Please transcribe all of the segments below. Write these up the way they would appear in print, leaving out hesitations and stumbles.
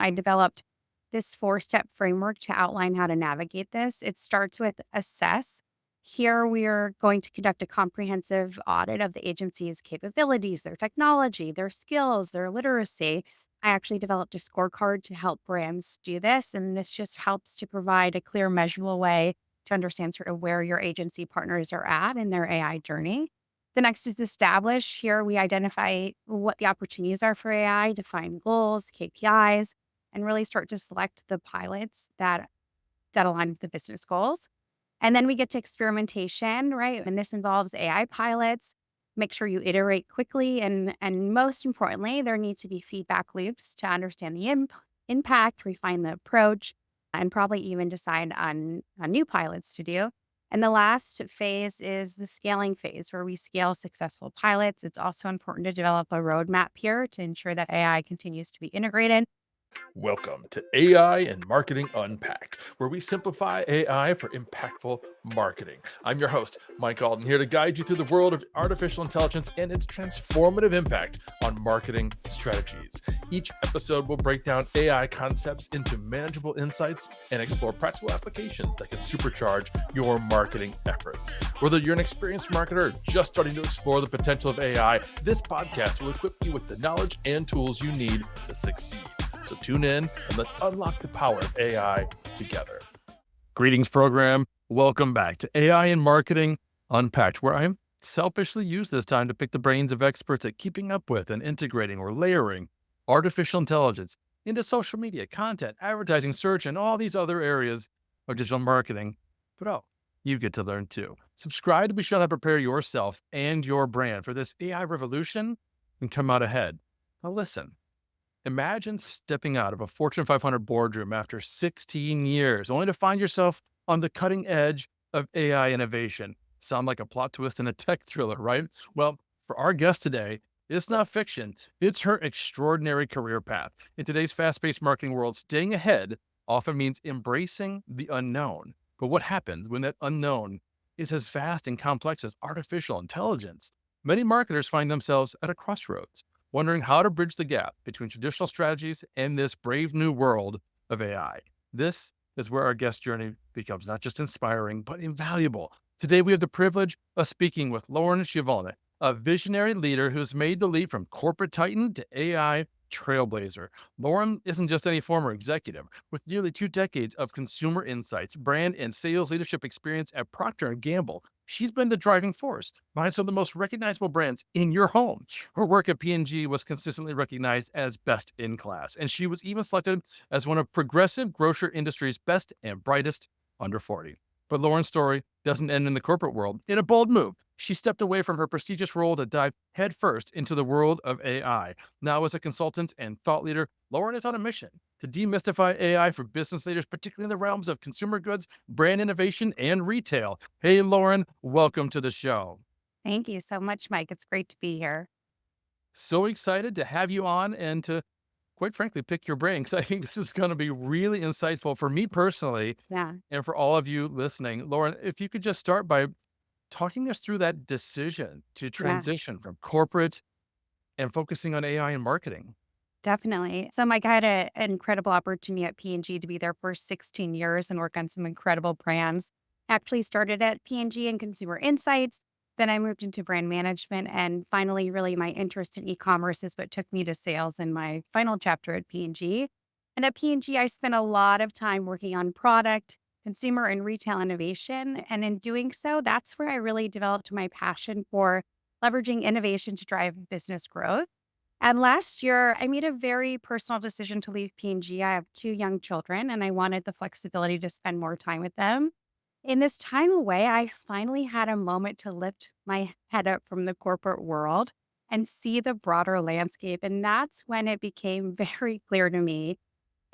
I developed this 4-step framework to outline how to navigate this. It starts with assess. Here, we are going to conduct a comprehensive audit of the agency's capabilities, their technology, their skills, their literacy. I actually developed a scorecard to help brands do this, and this just helps to provide a clear, measurable way to understand sort of where your agency partners are at in their AI journey. The next is establish. Here, we identify what the opportunities are for AI, define goals, KPIs, and really start to select the pilots that align with the business goals. And then we get to experimentation, right? And this involves AI pilots. Make sure you iterate quickly. And most importantly, there need to be feedback loops to understand the impact, refine the approach, and probably even decide on new pilots to do. And the last phase is the scaling phase, where we scale successful pilots. It's also important to develop a roadmap here to ensure that AI continues to be integrated. Welcome to AI and Marketing Unpacked, where we simplify AI for impactful marketing. I'm your host, Mike Alden, here to guide you through the world of artificial intelligence and its transformative impact on marketing strategies. Each episode will break down AI concepts into manageable insights and explore practical applications that can supercharge your marketing efforts. Whether you're an experienced marketer or just starting to explore the potential of AI, this podcast will equip you with the knowledge and tools you need to succeed. So tune in and let's unlock the power of AI together. Greetings, program. Welcome back to AI and Marketing Unpacked, where I selfishly use this time to pick the brains of experts at keeping up with and integrating or layering artificial intelligence into social media, content, advertising, search, and all these other areas of digital marketing. But you get to learn too. Subscribe to be sure to prepare yourself and your brand for this AI revolution and come out ahead. Now listen. Imagine stepping out of a Fortune 500 boardroom after 16 years, only to find yourself on the cutting edge of AI innovation. Sound like a plot twist in a tech thriller, right? Well, for our guest today, it's not fiction. It's her extraordinary career path. In today's fast-paced marketing world, staying ahead often means embracing the unknown. But what happens when that unknown is as vast and complex as artificial intelligence? Many marketers find themselves at a crossroads, wondering how to bridge the gap between traditional strategies and this brave new world of AI. This is where our guest journey becomes not just inspiring, but invaluable. Today, we have the privilege of speaking with Lauren Schiavone, a visionary leader who's made the leap from corporate titan to AI trailblazer. Lauren isn't just any former executive. With nearly 2 decades of consumer insights, brand, and sales leadership experience at Procter & Gamble, she's been the driving force behind some of the most recognizable brands in your home. Her work at P&G was consistently recognized as best in class, and she was even selected as one of progressive grocer industry's best and brightest under 40. But Lauren's story doesn't end in the corporate world. In a bold move, she stepped away from her prestigious role to dive headfirst into the world of AI. Now, as a consultant and thought leader, Lauren is on a mission to demystify AI for business leaders, particularly in the realms of consumer goods, brand innovation, and retail. Hey, Lauren, welcome to the show. Thank you so much, Mike. It's great to be here. So excited to have you on and to, quite frankly, pick your brain, because I think this is going to be really insightful for me personally Yeah. and for all of you listening. Lauren, if you could just start by talking us through that decision to Yeah. transition from corporate and focusing on AI and marketing. Definitely. So Mike, I had an incredible opportunity at P&G to be there for 16 years and work on some incredible brands. Actually started at P&G in consumer insights. Then I moved into brand management. And finally, really my interest in e-commerce is what took me to sales in my final chapter at P&G. And at P&G, I spent a lot of time working on product, consumer and retail innovation. And in doing so, that's where I really developed my passion for leveraging innovation to drive business growth. And last year, I made a very personal decision to leave P&G. I have 2 young children, and I wanted the flexibility to spend more time with them. In this time away, I finally had a moment to lift my head up from the corporate world and see the broader landscape. And that's when it became very clear to me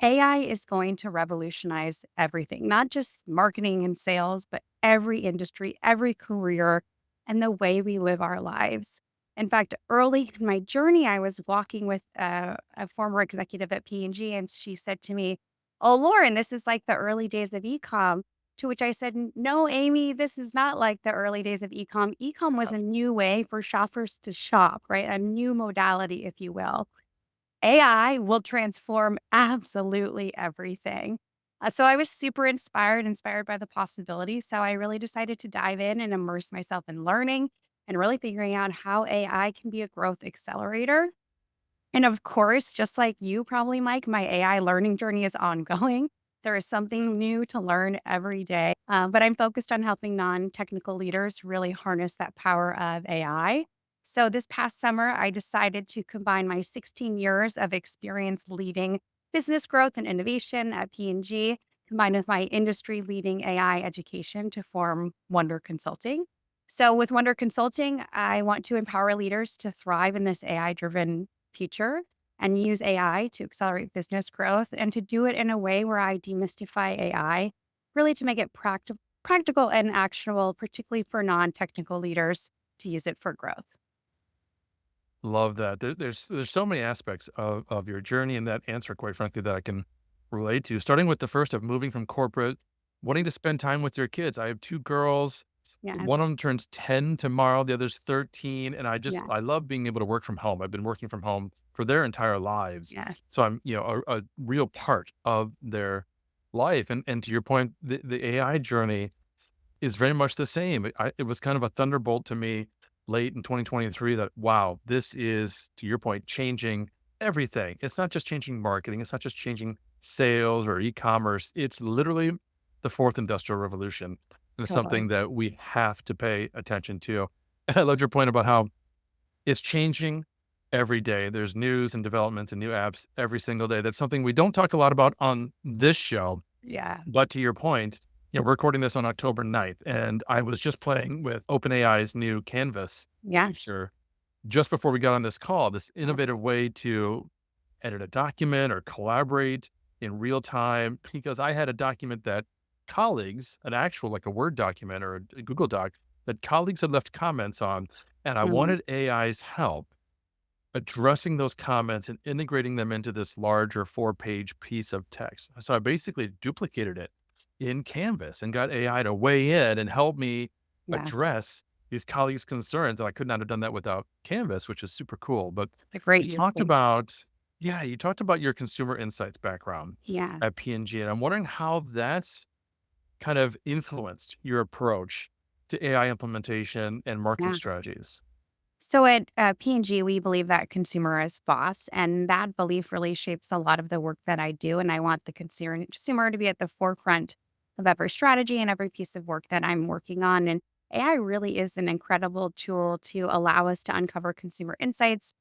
AI is going to revolutionize everything, not just marketing and sales, but every industry, every career, and the way we live our lives. In fact, early in my journey, I was walking with a former executive at P&G, and she said to me, "Oh, Lauren, this is like the early days of ecom." To which I said, "No, Amy, this is not like the early days of ecom. Ecom was a new way for shoppers to shop, right? A new modality, if you will." AI will transform absolutely everything. So I was super inspired by the possibilities. So I really decided to dive in and immerse myself in learning and really figuring out how AI can be a growth accelerator. And of course, just like you probably, Mike, my AI learning journey is ongoing. There is something new to learn every day. But I'm focused on helping non technical leaders really harness that power of AI. So this past summer, I decided to combine my 16 years of experience leading business growth and innovation at P&G, combined with my industry leading AI education to form Wonder Consulting. So with Wonder Consulting, I want to empower leaders to thrive in this AI driven future and use AI to accelerate business growth and to do it in a way where I demystify AI, really to make it practical and actionable, particularly for non technical leaders to use it for growth. Love that. There's so many aspects of your journey and that answer, quite frankly, that I can relate to. Starting with the first of moving from corporate, wanting to spend time with your kids. I have 2 girls. Yeah. One of them turns 10 tomorrow, the other's 13, and Yeah. I love being able to work from home. I've been working from home for their entire lives. Yeah. So I'm, a real part of their life. And to your point, the AI journey is very much the same. It was kind of a thunderbolt to me late in 2023 that, wow, this is, to your point, changing everything. It's not just changing marketing. It's not just changing sales or e-commerce. It's literally the fourth industrial revolution. And it's Totally. something that we have to pay attention to. And I loved your point about how it's changing every day. There's news and developments and new apps every single day. That's something we don't talk a lot about on this show, Yeah. but to your point, we're recording this on October 9th, and I was just playing with OpenAI's new Canvas Yeah. feature just before we got on this call, this innovative way to edit a document or collaborate in real time. Because I had a document that colleagues, an actual, like a Word document or a Google Doc, that colleagues had left comments on, and I Mhm. wanted AI's help addressing those comments and integrating them into this larger 4-page piece of text. So I basically duplicated it in Canvas and got AI to weigh in and help me Yeah. address these colleagues' concerns. And I could not have done that without Canvas, which is super cool. But The great you use talked case. about, yeah, you talked about your consumer insights background Yeah. at P&G. And I'm wondering how that's kind of influenced your approach to AI implementation and marketing Yeah. strategies. So at P&G, we believe that consumer is boss, and that belief really shapes a lot of the work that I do. And I want the consumer to be at the forefront of every strategy and every piece of work that I'm working on. And AI really is an incredible tool to allow us to uncover consumer insights,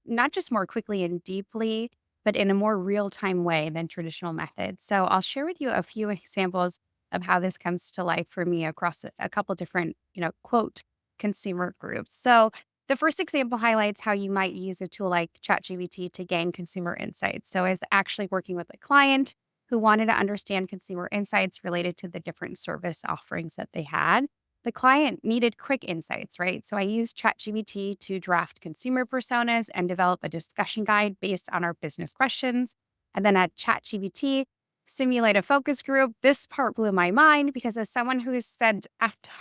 not just more quickly and deeply, but in a more real time way than traditional methods. So I'll share with you a few examples of how this comes to life for me across a couple different, quote, consumer groups. So the first example highlights how you might use a tool like ChatGPT to gain consumer insights. So I was actually working with a client who wanted to understand consumer insights related to the different service offerings that they had. The client needed quick insights, right? So I used ChatGPT to draft consumer personas and develop a discussion guide based on our business questions. And then at ChatGPT, simulate a focus group. This part blew my mind because as someone who has spent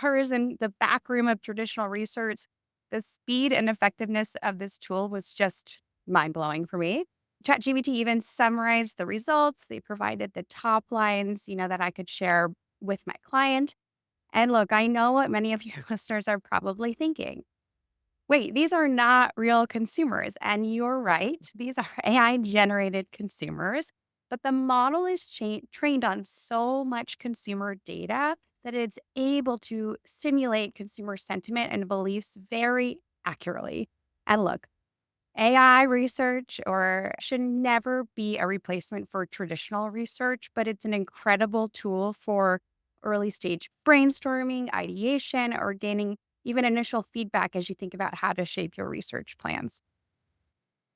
hours in the back room of traditional research, the speed and effectiveness of this tool was just mind blowing for me. ChatGPT even summarized the results. They provided the top lines, that I could share with my client. And look, I know what many of your listeners are probably thinking. Wait, these are not real consumers. And you're right. These are AI generated consumers, but the model is trained on so much consumer data that it's able to simulate consumer sentiment and beliefs very accurately. And look, AI research or should never be a replacement for traditional research, but it's an incredible tool for early stage brainstorming, ideation, or gaining even initial feedback as you think about how to shape your research plans.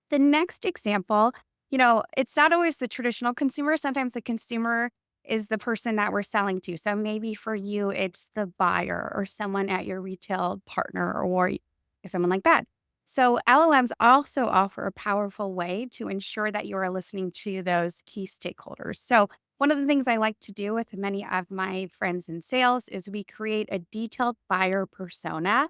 The next example, it's not always the traditional consumer. Sometimes the consumer is the person that we're selling to. So maybe for you, it's the buyer or someone at your retail partner or someone like that. So LLMs also offer a powerful way to ensure that you are listening to those key stakeholders. So one of the things I like to do with many of my friends in sales is we create a detailed buyer persona.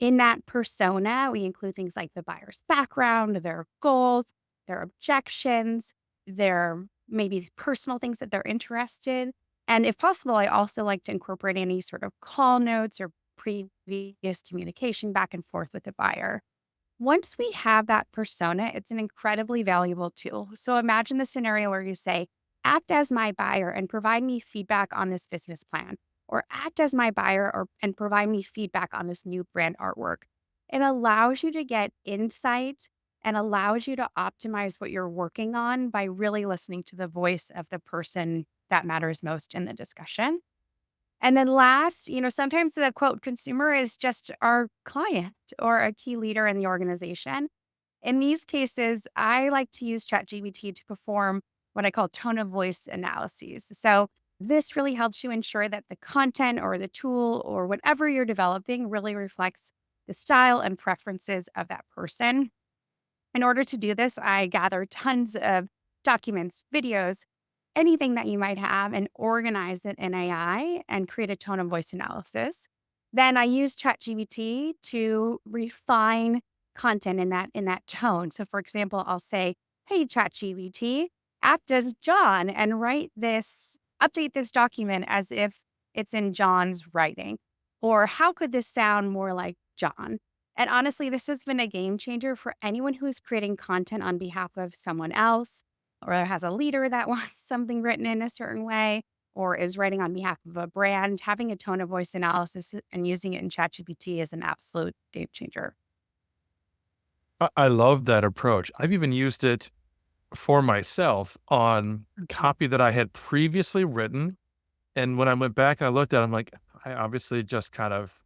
In that persona, we include things like the buyer's background, their goals, their objections, their maybe personal things that they're interested. And if possible, I also like to incorporate any sort of call notes or previous communication back and forth with the buyer. Once we have that persona, it's an incredibly valuable tool. So imagine the scenario where you say, act as my buyer and provide me feedback on this business plan, or act as my buyer and provide me feedback on this new brand artwork. It allows you to get insight and allows you to optimize what you're working on by really listening to the voice of the person that matters most in the discussion. And then last, sometimes the quote consumer is just our client or a key leader in the organization. In these cases, I like to use ChatGPT to perform what I call tone of voice analyses. So this really helps you ensure that the content or the tool or whatever you're developing really reflects the style and preferences of that person. In order to do this, I gather tons of documents, videos, anything that you might have and organize it in AI and create a tone of voice analysis. Then I use ChatGPT to refine content in that tone. So for example, I'll say, "Hey ChatGPT, act as John and update this document as if it's in John's writing." Or how could this sound more like John? And honestly, this has been a game changer for anyone who's creating content on behalf of someone else or has a leader that wants something written in a certain way or is writing on behalf of a brand. Having a tone of voice analysis and using it in ChatGPT is an absolute game changer. I love that approach. I've even used it for myself on Mhm. copy that I had previously written. And when I went back and I looked at it, I'm like, I obviously just kind of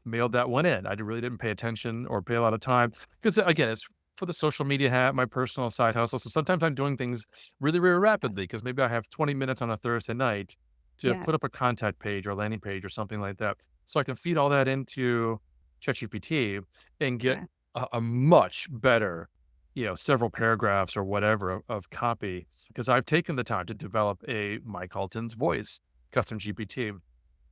mailed that one in. I really didn't pay attention or pay a lot of time because again, it's for the social media hat, my personal side hustle. So sometimes I'm doing things really, really rapidly because maybe I have 20 minutes on a Thursday night to Yeah. put up a contact page or landing page or something like that. So I can feed all that into ChatGPT and get Yeah. a much better, several paragraphs or whatever of copy because I've taken the time to develop a Mike Alton's voice custom GPT.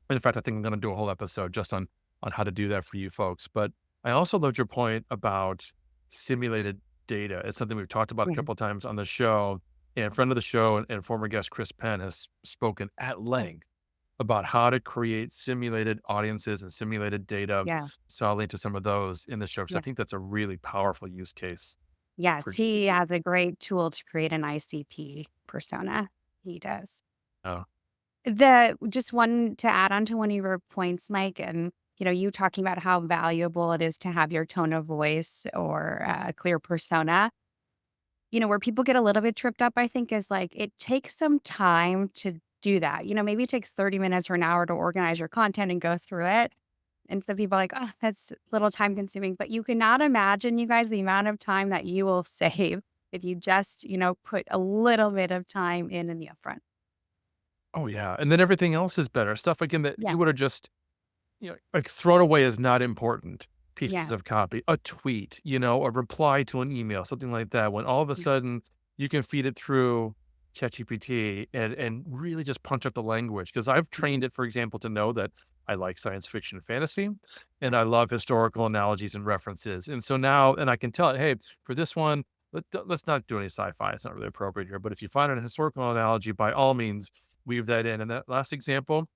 In fact, I think I'm going to do a whole episode just on how to do that for you folks. But I also loved your point about simulated data. It's something we've talked about a Yeah. couple of times on the show. And a friend of the show and former guest Chris Penn has spoken at length about how to create simulated audiences and simulated data. Yeah. So I'll link to some of those in the show because I Yeah. think that's a really powerful use case Yes. for He GPT. has a great tool to create an ICP persona. He does. Oh, The just one to add on to one of your points, Mike, and you talking about how valuable it is to have your tone of voice or a clear persona. Where people get a little bit tripped up, I think, is like it takes some time to do that. Maybe it takes 30 minutes or an hour to organize your content and go through it. And some people are like, oh, that's a little time consuming. But you cannot imagine, you guys, the amount of time that you will save if you just, put a little bit of time in the upfront. oh yeah. And then everything else is better. Stuff again that Yeah. you would have just like thrown away as not important pieces Yeah. of copy, a tweet, a reply to an email, something like that. When all of a Yeah. sudden you can feed it through ChatGPT and really just punch up the language. Because I've trained it, for example, to know that I like science fiction and fantasy, and I love historical analogies and references. And so now, and I can tell it, hey, for this one, let's not do any sci-fi. It's not really appropriate here. But if you find a historical analogy, by all means, weave that in. And that last example,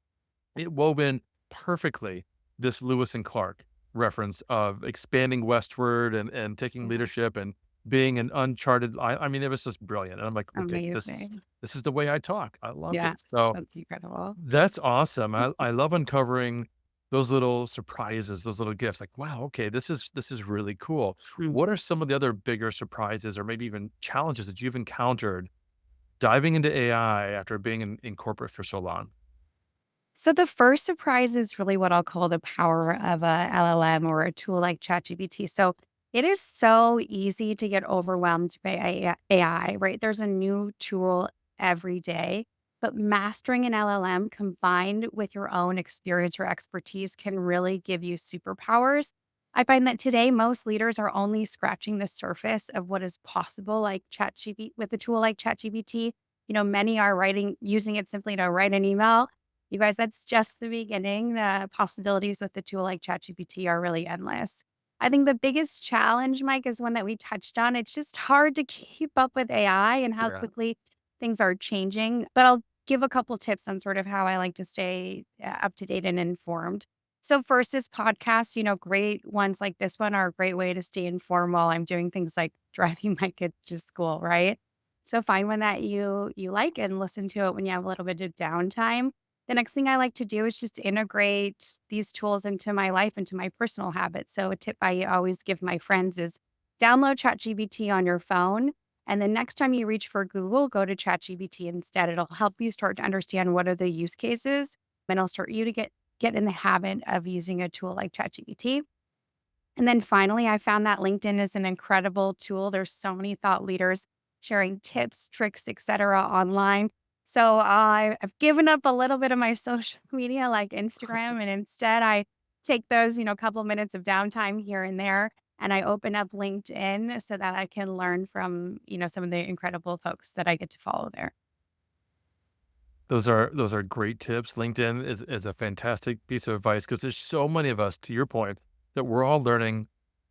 it wove in perfectly this Lewis and Clark reference of expanding westward and taking Yeah. leadership and being an uncharted I mean, it was just brilliant. And I'm like, okay, Amazing. this is the way I talk. I loved Yeah. it. So That's incredible. that's awesome. I love uncovering those little surprises, those little gifts. Like, wow, okay, this is really cool. Mm. What are some of the other bigger surprises or maybe even challenges that you've encountered diving into AI after being in corporate for so long? So the first surprise is really what I'll call the power of a LLM or a tool like ChatGPT. So it is so easy to get overwhelmed by AI, right? There's a new tool every day, but mastering an LLM combined with your own experience or expertise can really give you superpowers. I find that today most leaders are only scratching the surface of what is possible like ChatGPT with a tool like ChatGPT. Many are using it simply to write an email. You guys, that's just the beginning. The possibilities with the tool like ChatGPT are really endless. I think the biggest challenge, Mike, is one that we touched on. It's just hard to keep up with AI and how Yeah. quickly things are changing. But I'll give a couple tips on sort of how I like to stay up to date and informed. So, first is podcasts. Great ones like this one are a great way to stay informed while I'm doing things like driving my kids to school, right? So, find one that you like and listen to it when you have a little bit of downtime. The next thing I like to do is just integrate these tools into my life, into my personal habits. So, a tip I always give my friends is download ChatGPT on your phone. And the next time you reach for Google, go to ChatGPT instead. It'll help you start to understand what are the use cases, and it'll start you to get in the habit of using a tool like ChatGPT. And then finally, I found that LinkedIn is an incredible tool. There's so many thought leaders sharing tips, tricks, etc. online. So I've given up a little bit of my social media like Instagram, and instead I take those, couple minutes of downtime here and there, and I open up LinkedIn so that I can learn from, some of the incredible folks that I get to follow there. Those are great tips. LinkedIn is a fantastic piece of advice because there's so many of us, to your point, that we're all learning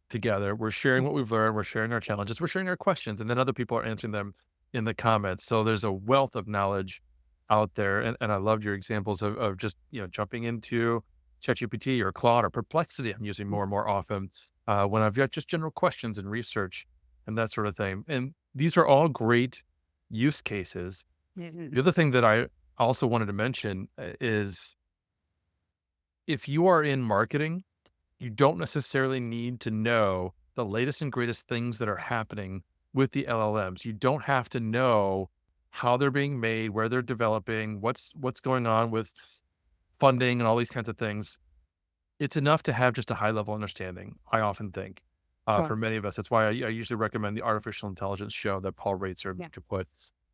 together. We're sharing what we've learned, we're sharing our challenges, we're sharing our questions, and then other people are answering them in the comments. So there's a wealth of knowledge out there. And I loved your examples of just, jumping into ChatGPT or Claude or Perplexity. I'm using more and more often when I've got just general questions and research and that sort of thing. And these are all great use cases. Mhm. The other thing that I also wanted to mention is if you are in marketing, you don't necessarily need to know the latest and greatest things that are happening with the LLMs. You don't have to know how they're being made, where they're developing, what's going on with funding and all these kinds of things. It's enough to have just a high level understanding, I often think. Sure. For many of us, that's why I usually recommend the artificial intelligence show that Paul Raitzer Yeah. to put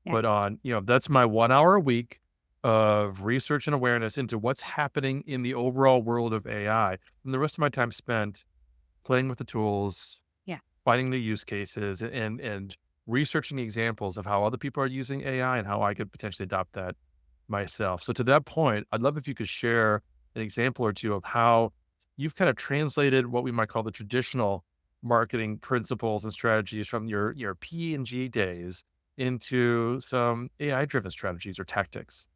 Yes. on. That's my 1 hour a week of research and awareness into what's happening in the overall world of AI. And the rest of my time spent playing with the tools, Yeah. finding new use cases, and researching examples of how other people are using AI and how I could potentially adopt that myself. So to that point, I'd love if you could share an example or two of how you've kind of translated what we might call the traditional marketing principles and strategies from your P&G days into some AI driven strategies or tactics.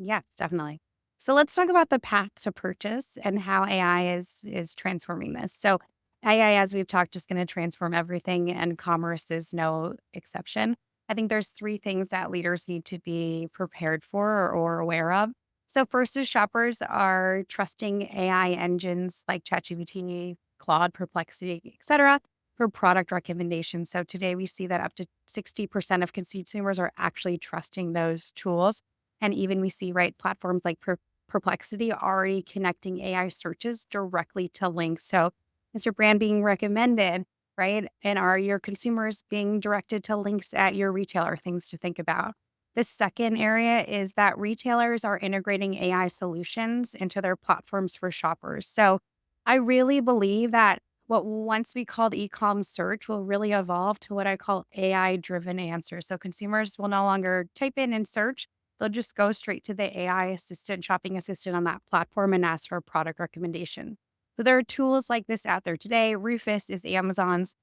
Yes, definitely. So let's talk about the path to purchase and how AI is transforming this. So AI, as we've talked, is going to transform everything, and commerce is no exception. I think there's three things that leaders need to be prepared for or aware of. So first is shoppers are trusting AI engines like ChatGPT, Claude, Perplexity, etc., for product recommendations. So today we see that up to 60% of consumers are actually trusting those tools, and even we see, right, platforms like Perplexity already connecting AI searches directly to links. So is your brand being recommended, right? And are your consumers being directed to links at your retailer? Things to think about. The second area is that retailers are integrating AI solutions into their platforms for shoppers. So I really believe that what once we called e-com search will really evolve to what I call AI driven answers. So consumers will no longer type in and search. They'll just go straight to the AI assistant, shopping assistant on that platform and ask for a product recommendation. So there are tools like this out there today. Rufus is Amazon's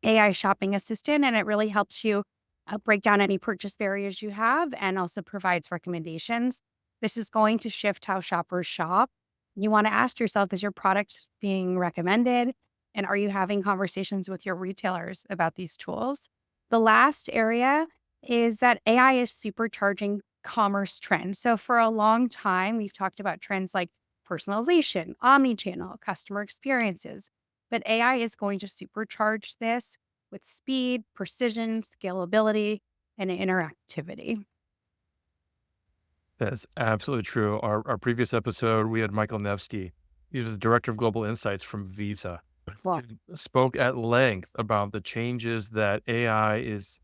AI shopping assistant, and it really helps you break down any purchase barriers you have and also provides recommendations. This is going to shift how shoppers shop. You want to ask yourself, is your product being recommended? And are you having conversations with your retailers about these tools? The last area is that AI is supercharging commerce trends. So for a long time, we've talked about trends like personalization, omni-channel, customer experiences. But AI is going to supercharge this with speed, precision, scalability, and interactivity. That's absolutely true. Our previous episode, we had Michael Nevsky. He was the director of global insights from Visa. Well, And spoke at length about the changes that AI is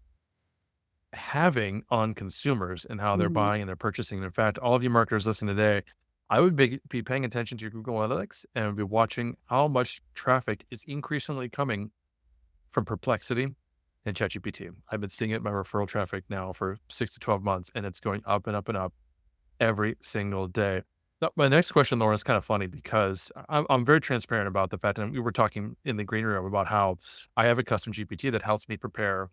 having on consumers and how they're mhm. buying and they're purchasing. In fact, all of you marketers listening today, I would be paying attention to your Google Analytics and be watching how much traffic is increasingly coming from Perplexity and ChatGPT. I've been seeing it in my referral traffic now for 6 to 12 months, and it's going up and up and up every single day. My next question, Lauren, is kind of funny because I'm very transparent about the fact that we were talking in the green room about how I have a custom GPT that helps me prepare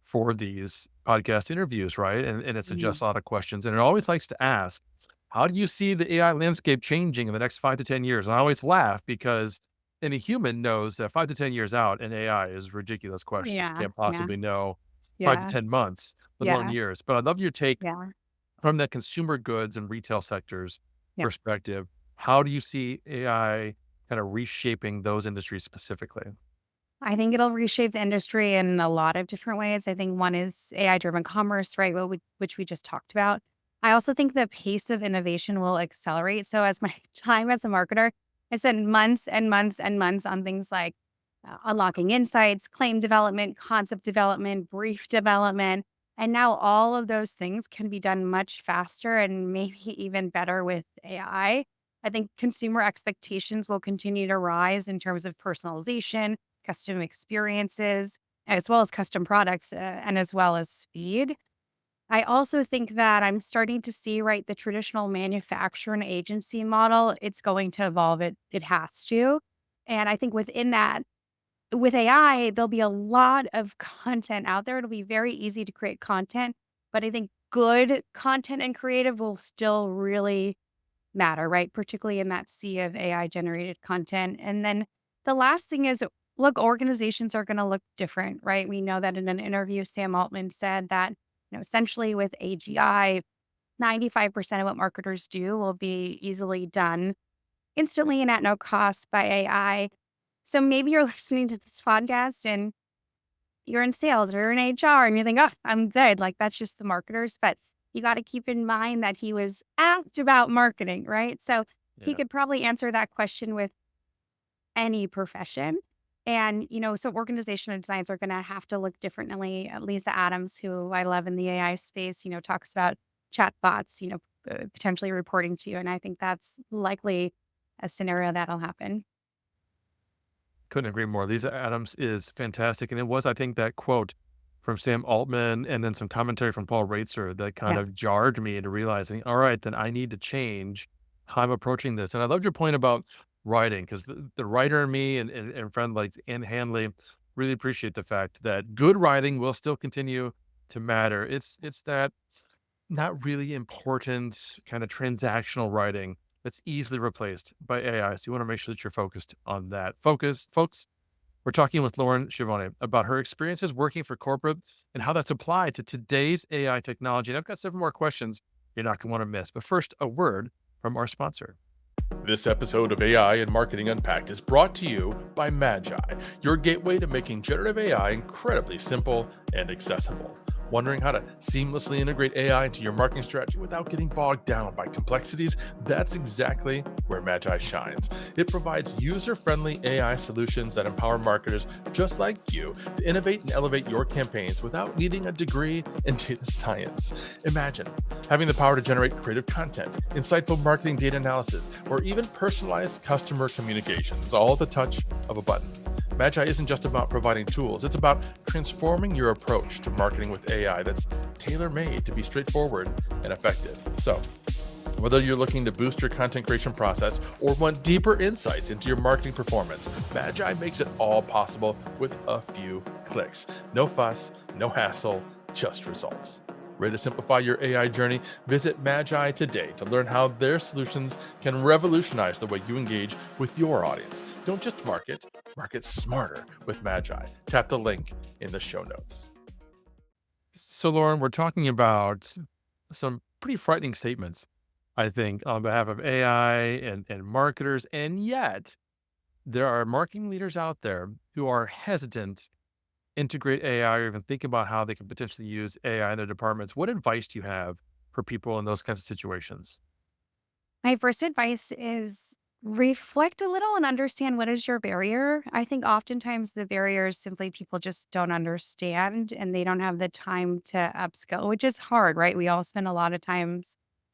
for these podcast interviews, right? And it Mhm. suggests a lot of questions. And it always likes to ask, how do you see the AI landscape changing in the next 5 to 10 years? And I always laugh because any human knows that 5 to 10 years out in AI is a ridiculous question. You Yeah, can't yeah, possibly know five to yeah, 10 months, let alone yeah, years. But I'd love your take yeah, from the consumer goods and retail sectors yeah. perspective. How do you see AI kind of reshaping those industries specifically? I think it'll reshape the industry in a lot of different ways. I think one is AI-driven commerce, right? Which we just talked about. I also think the pace of innovation will accelerate. So, as my time as a marketer, I spent months and months and months on things like unlocking insights, claim development, concept development, brief development. And now all of those things can be done much faster and maybe even better with AI. I think consumer expectations will continue to rise in terms of personalization, custom experiences, as well as custom products, and as well as speed. I also think that I'm starting to see, right, the traditional manufacturer and agency model, it's going to evolve. It has to. And I think within that, with AI, there'll be a lot of content out there. It'll be very easy to create content, but I think good content and creative will still really matter, right? Particularly in that sea of AI generated content. And then the last thing is, look, organizations are going to look different, right? We know that in an interview, Sam Altman said that, essentially with AGI, 95% of what marketers do will be easily done instantly and at no cost by AI. So maybe you're listening to this podcast and you're in sales or you're in HR and you think, oh, I'm good. Like that's just the marketers. But you got to keep in mind that he was asked about marketing, right? So he Yeah. could probably answer that question with any profession. And, so organizational designs are going to have to look differently. Lisa Adams, who I love in the AI space, talks about chatbots, potentially reporting to you. And I think that's likely a scenario that'll happen. Couldn't agree more. Lisa Adams is fantastic. And it was, I think, that quote from Sam Altman and then some commentary from Paul Reitzer that kind Yeah. of jarred me into realizing, all right, then I need to change how I'm approaching this. And I loved your point about writing because the writer in me and friend like Anne Hanley really appreciate the fact that good writing will still continue to matter. It's that not really important kind of transactional writing that's easily replaced by AI. So you want to make sure that you're focused on that. Focus, folks. We're talking with Lauren Schiavone about her experiences working for corporate and how that's applied to today's AI technology. And I've got several more questions you're not going to want to miss. But first, a word from our sponsor. This episode of AI and Marketing Unpacked is brought to you by Magi, your gateway to making generative AI incredibly simple and accessible. Wondering how to seamlessly integrate AI into your marketing strategy without getting bogged down by complexities? That's exactly where Magi shines. It provides user friendly AI solutions that empower marketers just like you to innovate and elevate your campaigns without needing a degree in data science. Imagine having the power to generate creative content, insightful marketing data analysis, or even personalized customer communications, all at the touch of a button. Magi isn't just about providing tools, it's about transforming your approach to marketing with AI that's tailor made to be straightforward and effective. So, whether you're looking to boost your content creation process or want deeper insights into your marketing performance, Magi makes it all possible with a few clicks. No fuss, no hassle, just results. Ready to simplify your AI journey? Visit Magi today to learn how their solutions can revolutionize the way you engage with your audience. Don't just market smarter with Magi. Tap the link in the show notes. So, Lauren, we're talking about some pretty frightening statements, I think, on behalf of AI and marketers. And yet, there are marketing leaders out there who are hesitant integrate AI or even think about how they could potentially use AI in their departments. What advice do you have for people in those kinds of situations? My first advice is reflect a little and understand what is your barrier. I think oftentimes the barrier is simply people just don't understand and they don't have the time to upskill, which is hard, right? We all spend a lot of time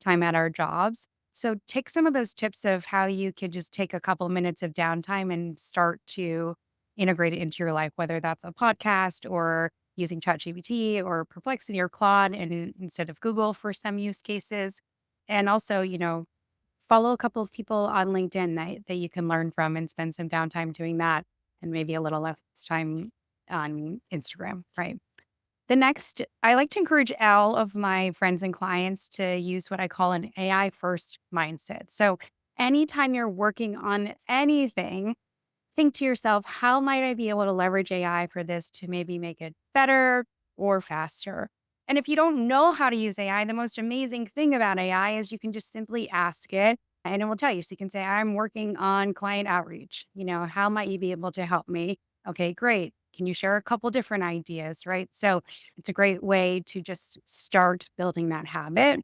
at our jobs. So take some of those tips of how you could just take a couple minutes of downtime and start to integrate it into your life, whether that's a podcast or using ChatGPT or Perplexity or Claude and instead of Google for some use cases. And also, follow a couple of people on LinkedIn that you can learn from and spend some downtime doing that and maybe a little less time on Instagram, right? The next, I like to encourage all of my friends and clients to use what I call an AI first mindset. So, anytime you're working on anything, think to yourself, how might I be able to leverage AI for this to maybe make it better or faster? And if you don't know how to use AI, the most amazing thing about AI is you can just simply ask it and it will tell you. So you can say, I'm working on client outreach. How might you be able to help me? Okay, great. Can you share a couple different ideas? Right. So it's a great way to just start building that habit.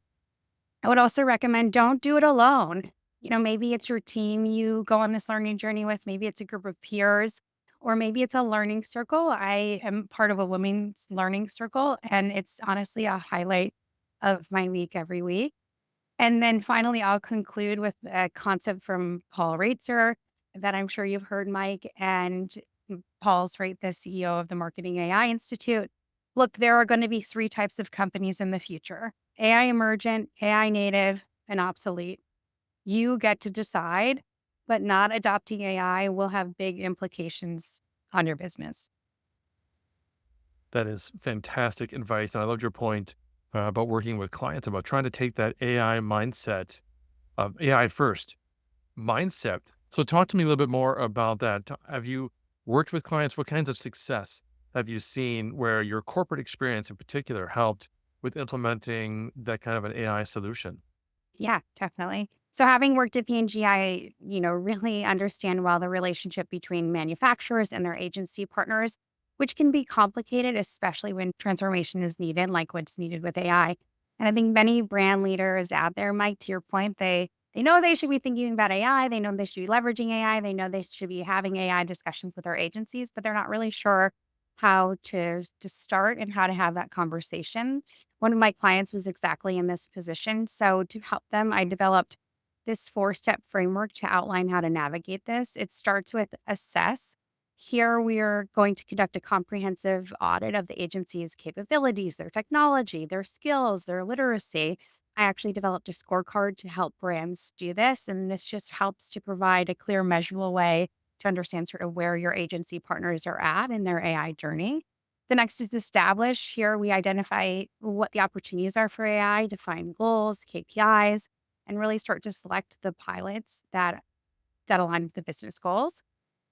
I would also recommend don't do it alone. Maybe it's your team you go on this learning journey with, maybe it's a group of peers, or maybe it's a learning circle. I am part of a women's learning circle, and it's honestly a highlight of my week every week. And then finally, I'll conclude with a concept from Paul Reitzer that I'm sure you've heard, Mike. And Paul's right, the CEO of the Marketing AI Institute. Look, there are going to be three types of companies in the future: AI emergent, AI native, and obsolete. You get to decide, but not adopting AI will have big implications on your business. That is fantastic advice. And I loved your point about working with clients, about trying to take that AI mindset of AI first mindset. So talk to me a little bit more about that. Have you worked with clients? What kinds of success have you seen where your corporate experience in particular helped with implementing that kind of an AI solution? Yeah, definitely. So having worked at P&G, I, really understand well the relationship between manufacturers and their agency partners, which can be complicated, especially when transformation is needed, like what's needed with AI. And I think many brand leaders out there, Mike, to your point, they know they should be thinking about AI, they know they should be leveraging AI, they know they should be having AI discussions with their agencies, but they're not really sure how to start and how to have that conversation. One of my clients was exactly in this position. So, to help them, I developed this four-step framework to outline how to navigate this. It starts with assess. Here, we are going to conduct a comprehensive audit of the agency's capabilities, their technology, their skills, their literacy. I actually developed a scorecard to help brands do this. And this just helps to provide a clear, measurable way to understand sort of where your agency partners are at in their AI journey. The next is establish. Here we identify what the opportunities are for AI, define goals, KPIs, and really start to select the pilots that align with the business goals.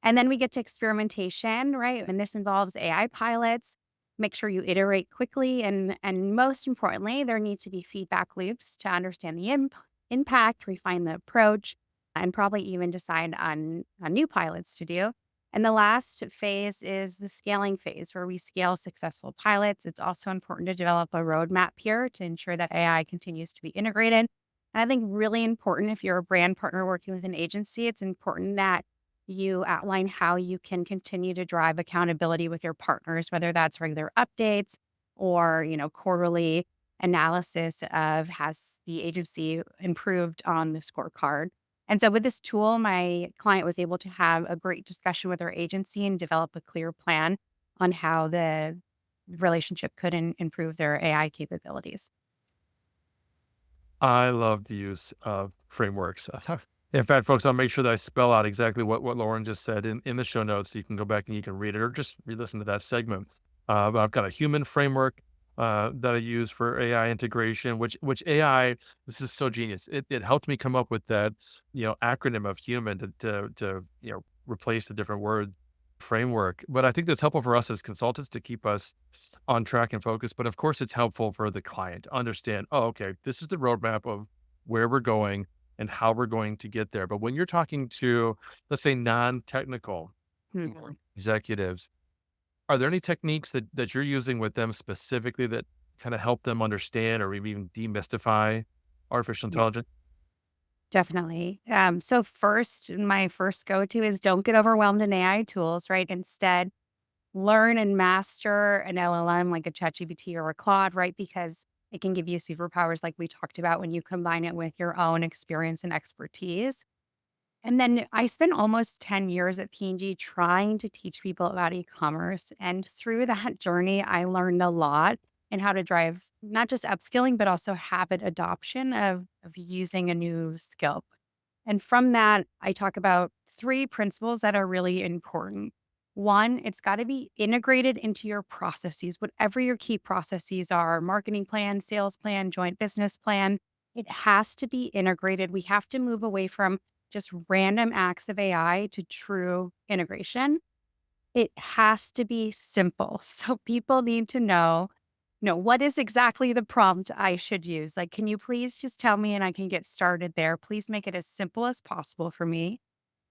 And then we get to experimentation, right? And this involves AI pilots. Make sure you iterate quickly, and most importantly, there need to be feedback loops to understand the impact, refine the approach, and probably even decide on new pilots to do. And the last phase is the scaling phase, where we scale successful pilots. It's also important to develop a roadmap here to ensure that AI continues to be integrated. And I think really important, if you're a brand partner working with an agency, it's important that you outline how you can continue to drive accountability with your partners, whether that's regular updates or, quarterly analysis of has the agency improved on the scorecard. And so with this tool, my client was able to have a great discussion with our agency and develop a clear plan on how the relationship could improve their AI capabilities. I love the use of frameworks. In fact, folks, I'll make sure that I spell out exactly what Lauren just said in the show notes. So you can go back and you can read it or just re-listen to that segment. But I've got a human framework that I use for AI integration, which AI, this is so genius. It helped me come up with that, acronym of human to replace the different word framework. But I think that's helpful for us as consultants to keep us on track and focus. But of course, it's helpful for the client to understand, oh, okay, this is the roadmap of where we're going and how we're going to get there. But when you're talking to, let's say, non-technical Mhm. executives, are there any techniques that you're using with them specifically that kind of help them understand or maybe even demystify artificial Yeah, intelligence? definitely. So first, my first go-to is don't get overwhelmed in AI tools, right? Instead, learn and master an LLM like a ChatGPT or a Claude, right? Because it can give you superpowers like we talked about when you combine it with your own experience and expertise. And then I spent almost 10 years at P&G trying to teach people about e-commerce. And through that journey, I learned a lot in how to drive not just upskilling, but also habit adoption of using a new skill. And from that, I talk about three principles that are really important. One, it's got to be integrated into your processes, whatever your key processes are, marketing plan, sales plan, joint business plan. It has to be integrated. We have to move away from just random acts of AI to true integration. It has to be simple. So people need to know, what is exactly the prompt I should use? Like, can you please just tell me and I can get started there? Please make it as simple as possible for me.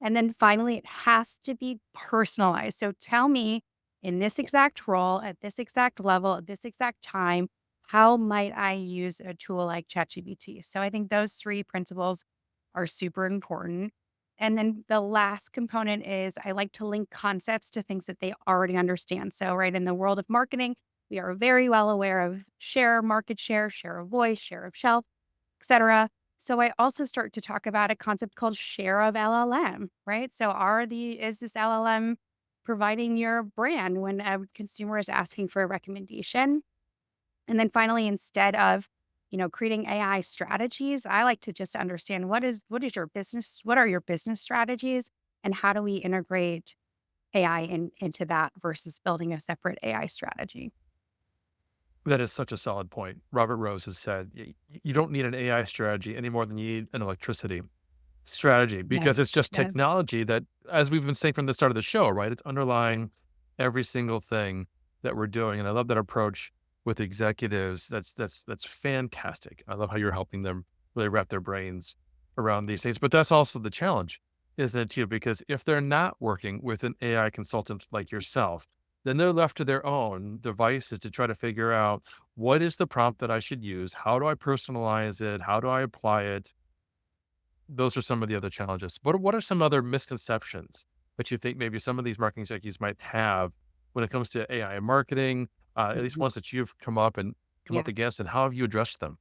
And then finally, it has to be personalized. So tell me in this exact role, at this exact level, at this exact time, how might I use a tool like ChatGPT? So I think those three principles are super important. And then the last component is I like to link concepts to things that they already understand. So, right in the world of marketing, we are very well aware of share, market share of voice, share of shelf, etc. So I also start to talk about a concept called share of LLM, right? So is this LLM providing your brand when a consumer is asking for a recommendation? And then finally, instead of, creating AI strategies, I like to just understand what is your business, what are your business strategies, and how do we integrate AI into that versus building a separate AI strategy? That is such a solid point. Robert Rose has said, You don't need an AI strategy any more than you need an electricity strategy because it's Yes. just Yes. technology that, as we've been saying from the start of the show, right? It's underlying every single thing that we're doing. And I love that approach with executives. That's fantastic. I love how you're helping them really wrap their brains around these things. But that's also the challenge, isn't it, too? Because if they're not working with an AI consultant like yourself, then they're left to their own devices to try to figure out what is the prompt that I should use? How do I personalize it? How do I apply it? Those are some of the other challenges. What are some other misconceptions that you think maybe some of these marketing executives might have when it comes to AI and marketing, at least Mhm. ones that you've come up Yeah. against, and how have you addressed them?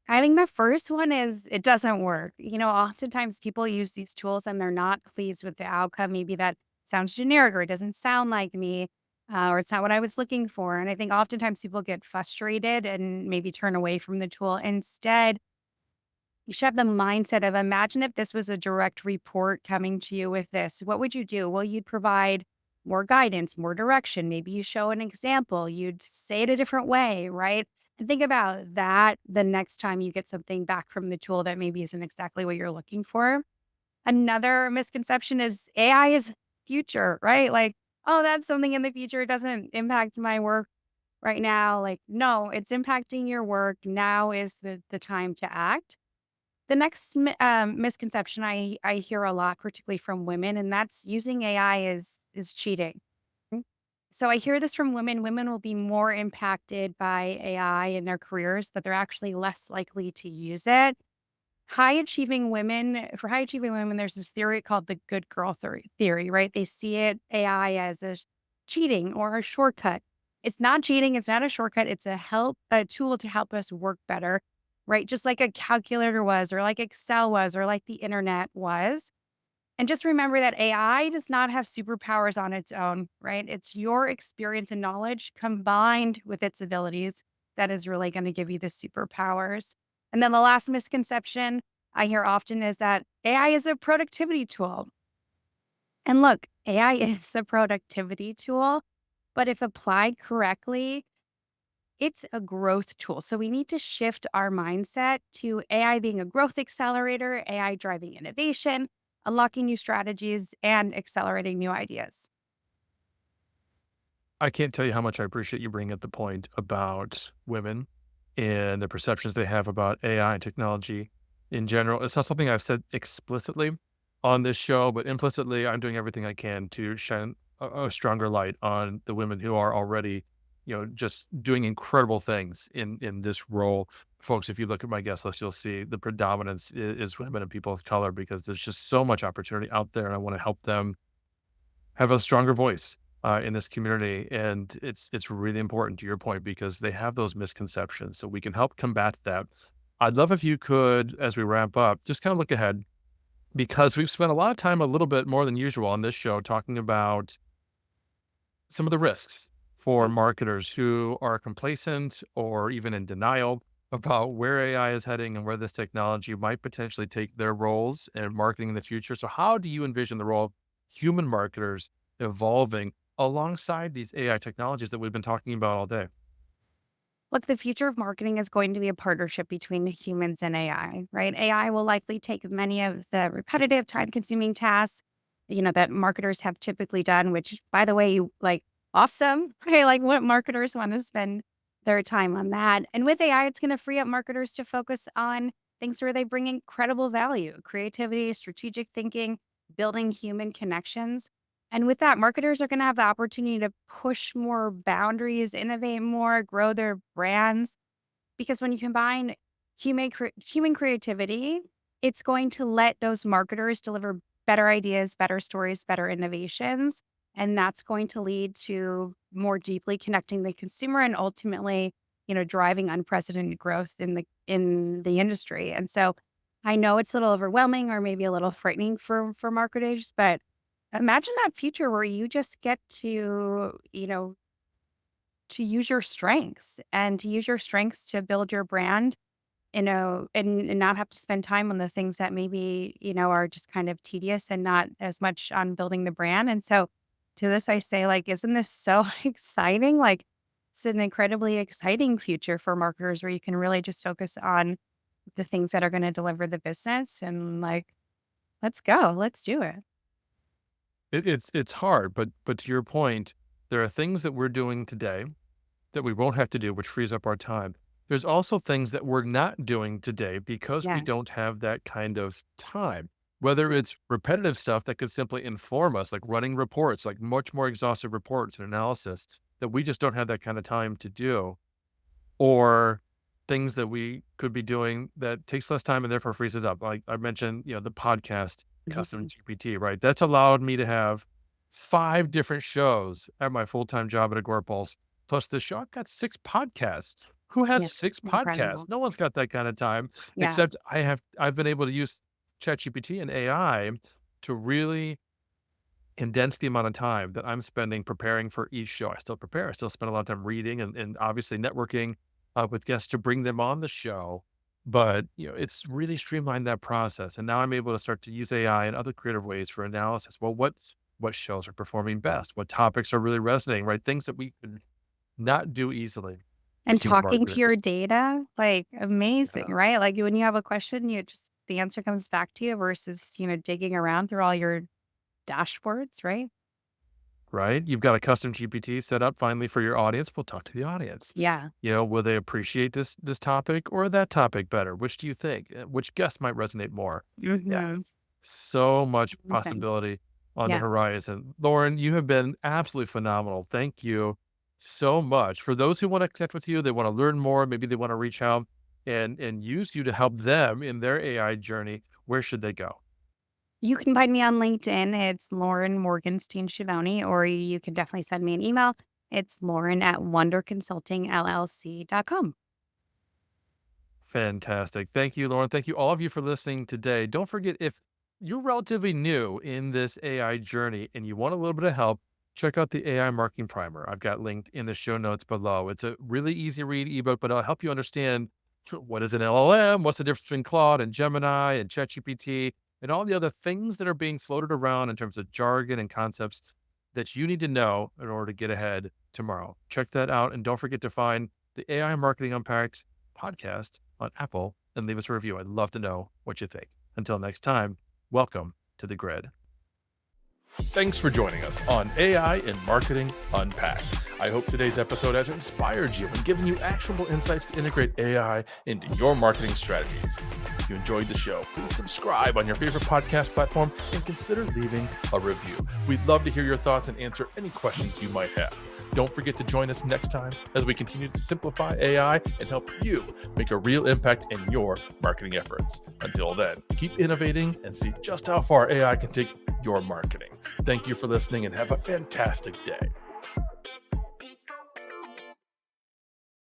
I think the first one is it doesn't work. Oftentimes people use these tools and they're not pleased with the outcome. Maybe that sounds generic or it doesn't sound like me, or it's not what I was looking for. And I think oftentimes people get frustrated and maybe turn away from the tool. Instead, you should have the mindset of imagine if this was a direct report coming to you with this. What would you do? Well, you'd provide more guidance, more direction. Maybe you show an example. You'd say it a different way, right? And think about that the next time you get something back from the tool that maybe isn't exactly what you're looking for. Another misconception is AI is future, right? Like, oh, that's something in the future. It doesn't impact my work right now. Like, no, it's impacting your work. Now is the time to act. The next misconception I hear a lot, particularly from women, and that's using AI is cheating. Mm. So I hear this from women. Women will be more impacted by AI in their careers, but they're actually less likely to use it. For high achieving women, there's this theory called the good girl theory, right? They see AI as cheating or a shortcut. It's not cheating. It's not a shortcut. It's a tool to help us work better, right? Just like a calculator was, or like Excel was, or like the internet was. And just remember that AI does not have superpowers on its own, right? It's your experience and knowledge combined with its abilities that is really going to give you the superpowers. And then the last misconception I hear often is that AI is a productivity tool. And look, AI is a productivity tool, but if applied correctly, it's a growth tool. So we need to shift our mindset to AI being a growth accelerator, AI driving innovation, unlocking new strategies, and accelerating new ideas. I can't tell you how much I appreciate you bringing up the point about women and the perceptions they have about AI and technology in general. It's not something I've said explicitly on this show, but implicitly, I'm doing everything I can to shine a stronger light on the women who are already, just doing incredible things in this role. Folks, if you look at my guest list, you'll see the predominance is women and people of color because there's just so much opportunity out there, and I want to help them have a stronger voice in this community. And it's really important to your point because they have those misconceptions. So we can help combat that. I'd love if you could, as we wrap up, just kind of look ahead because we've spent a lot of time, a little bit more than usual on this show, talking about some of the risks for marketers who are complacent or even in denial about where AI is heading and where this technology might potentially take their roles in marketing in the future. So, how do you envision the role of human marketers evolving alongside these AI technologies that we've been talking about all day? Look, the future of marketing is going to be a partnership between humans and AI, right? AI will likely take many of the repetitive, time consuming tasks, that marketers have typically done, which, by the way, awesome, right? Like, what marketers want to spend their time on that. And with AI, it's going to free up marketers to focus on things where they bring incredible value, creativity, strategic thinking, building human connections. And with that, marketers are going to have the opportunity to push more boundaries, innovate more, grow their brands. Because when you combine human creativity, it's going to let those marketers deliver better ideas, better stories, better innovations. And that's going to lead to more deeply connecting the consumer and ultimately, driving unprecedented growth in the industry. And so I know it's a little overwhelming or maybe a little frightening for marketers, but imagine that future where you just get to use your strengths and to use your strengths to build your brand, and not have to spend time on the things that maybe, are just kind of tedious and not as much on building the brand. And so to this, I say, like, isn't this so exciting? Like, it's an incredibly exciting future for marketers where you can really just focus on the things that are going to deliver the business and, like, let's go, let's do it. It's hard, but to your point, there are things that we're doing today that we won't have to do, which frees up our time. There's also things that we're not doing today because we Yeah. don't have that kind of time. Whether it's repetitive stuff that could simply inform us, like running reports, like much more exhaustive reports and analysis that we just don't have that kind of time to do, or things that we could be doing that takes less time and therefore frees us up. Like I mentioned, the podcast custom Mhm. GPT, right? That's allowed me to have 5 different shows at my full-time job at Agora Pulse. Plus the show, I've got 6 podcasts. Who has Yeah. 6 podcasts? Incredible. No one's got that kind of time, Yeah. except I've been able to use ChatGPT and AI to really condense the amount of time that I'm spending preparing for each show. I still prepare. I still spend a lot of time reading and obviously networking with guests to bring them on the show. But it's really streamlined that process, and now I'm able to start to use AI in other creative ways for analysis. Well, what shows are performing best? What topics are really resonating? Right, things that we could not do easily as And human talking to your marketers. data, like, amazing, Yeah. right? Like, when you have a question, the answer comes back to you versus, digging around through all your dashboards, right? Right? You've got a custom GPT set up finally for your audience. We'll talk to the audience. Yeah. Will they appreciate this topic or that topic better? Which do you think? Which guest might resonate more? Yeah, Mhm. so much Amazing. possibility on the Yeah. horizon. Lauren, you have been absolutely phenomenal. Thank you so much. For those who want to connect with you, they want to learn more, maybe they want to reach out and use you to help them in their AI journey. Where should they go? You can find me on LinkedIn. It's Lauren Morgenstein Schiavone, or you can definitely send me an email. It's Lauren at wonderconsultingllc.com. Fantastic. Thank you, Lauren. Thank you, all of you, for listening today. Don't forget, if you're relatively new in this AI journey and you want a little bit of help, check out the AI Marketing Primer. I've got linked in the show notes below. It's a really easy read ebook, but it'll help you understand what is an LLM, what's the difference between Claude and Gemini and ChatGPT, and all the other things that are being floated around in terms of jargon and concepts that you need to know in order to get ahead tomorrow. Check that out. And don't forget to find the AI Marketing Unpacked podcast on Apple and leave us a review. I'd love to know what you think. Until next time, welcome to the grid. Thanks for joining us on AI and Marketing Unpacked. I hope today's episode has inspired you and given you actionable insights to integrate AI into your marketing strategies. If you enjoyed the show, please subscribe on your favorite podcast platform and consider leaving a review. We'd love to hear your thoughts and answer any questions you might have. Don't forget to join us next time as we continue to simplify AI and help you make a real impact in your marketing efforts. Until then, keep innovating and see just how far AI can take your marketing. Thank you for listening and have a fantastic day.